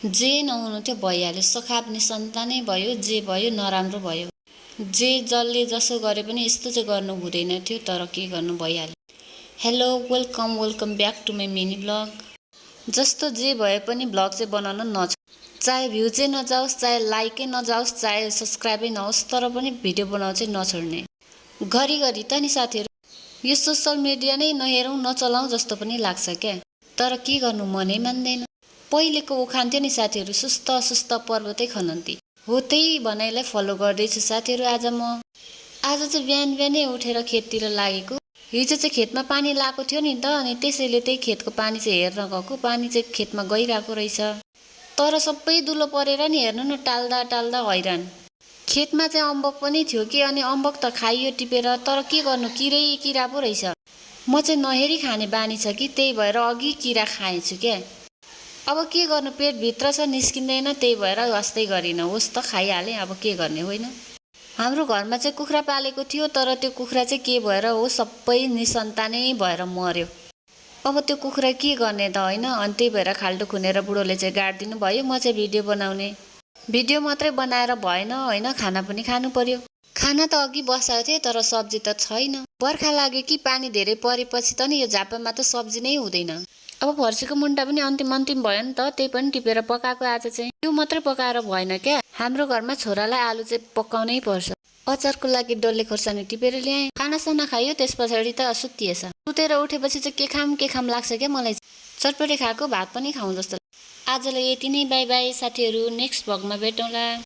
जे नहुनु थियो भइहाल्यो, सखाप निसन्तानै भयो, जे भयो नराम्रो भयो। जे जसले जसो गरे पनि यस्तो चाहिँ गर्नु हुँदैन थियो, तर के गर्नु भइहाल्यो। Hello welcome back to my mini blog. जस्तो जे भए पनि ब्लग चाहिँ बनाउन चाहे भ्यू चाहिँ नजाओस्, चाहे लाइकै नजाओस्, चाहे सब्सक्राइबै नहोस्, तर पनि भिडियो बनाउन चाहिँ नछोड्ने। घरिघरि त नि साथीहरू यो सोसल मिडिया नै नहेरौँ नचलाउँ जस्तो पनि लाग्छ क्या, तर के गर्नु मनै मान्दैन। पहिलेको उखान थियो नि साथीहरू, सुस्त पर्वतै खनन्ती हो, त्यही भनाइलाई फलो गर्दैछु साथीहरू। आज चाहिँ बिहानै उठेर खेततिर लागेको। हिजो चाहिँ खेतमा पानी लगाएको थियो नि त, अनि त्यसैले त्यही खेतको पानी चाहिँ हेर्न गएको। पानी चाहिँ खेतमा गइरहेको रहेछ, तर सबै दुलो परेर नि हेर्नु न, टाल्दा हैरान। खेतमा चाहिँ अम्बक पनि थियो कि, अनि अम्बक त खाइयो टिपेर, तर के गर्नु किरा पो रहेछ। म चाहिँ नहेरी खाने बानी छ कि, त्यही भएर अघि किरा खाएछु क्या। अब के गर्नु, पेटभित्र छ निस्किँदैन, त्यही भएर वास्तै गरिनँ। होस् त खाइहालेँ, अब के गर्ने होइन। हाम्रो घरमा चाहिँ कुखुरा पालेको थियो, तर त्यो कुखुरा चाहिँ के भएर हो सबै निसन्तानै भएर मर्यो। अब त्यो कुखुरा के गर्ने त होइन, अनि त्यही भएर खाल्डो खुनेर बुढोले चाहिँ गाडिदिनु भयो। म चाहिँ भिडियो बनाउने, भिडियो मात्रै बनाएर भएन होइन, खाना पनि खानु पर्यो। खाना त अघि बसाएको थिएँ, तर सब्जी त छैन। बर्खा लाग्यो कि पानी धेरै परेपछि त नि यो झापामा त सब्जी नै हुँदैन। अब फर्सीको मुन्टा पनि अन्तिम भयो नि त, त्यही पनि टिपेर पकाएको। आज चाहिँ त्यो मात्रै पकाएर भएन क्या, हाम्रो घरमा छोरालाई आलु चाहिँ पकाउनै पर्छ। अचारको लागि डल्ले खोर्सानी टिपेर ल्याएँ, खानासाना खायो, त्यस पछाडि त सुतिएछ। सुतेर उठेपछि चाहिँ के खाम लाग्छ क्या मलाई। चटपटे खाएको भात पनि खाउँ जस्तो। आजलाई यति नै, बाई बाई साथीहरू, नेक्स्ट भ्लगमा भेटौँला।